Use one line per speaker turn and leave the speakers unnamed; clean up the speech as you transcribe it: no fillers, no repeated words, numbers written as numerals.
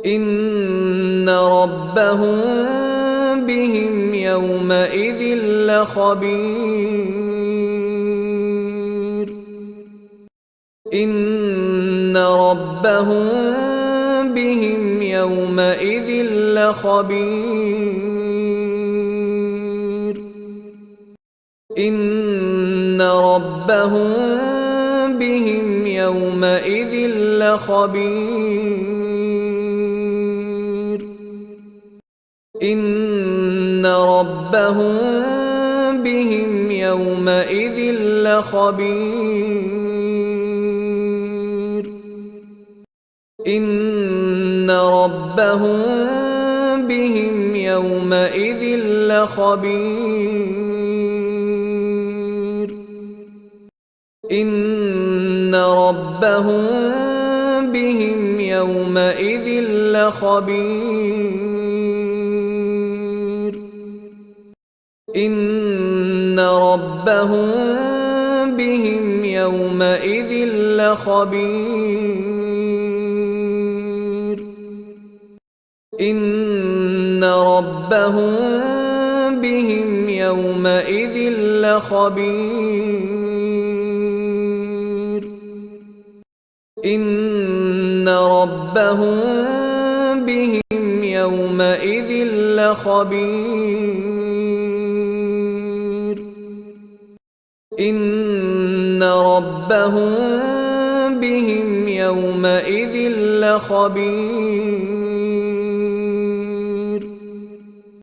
إن ربهم بهم يومئذ لخبير إن ربهم بهم يومئذ لخبير إن ربهم بهم يومئذ لخبير إن ربهم بهم يومئذ لخبير إن ربهم بهم يومئذ لخبير إن ربهم بهم يومئذ لخبير إن ربهم بهم يومئذ لخبير إن ربهم بهم يومئذ لخبير إن ربهم بهم يومئذ لخبير إن ربهم بهم يومئذ لخبير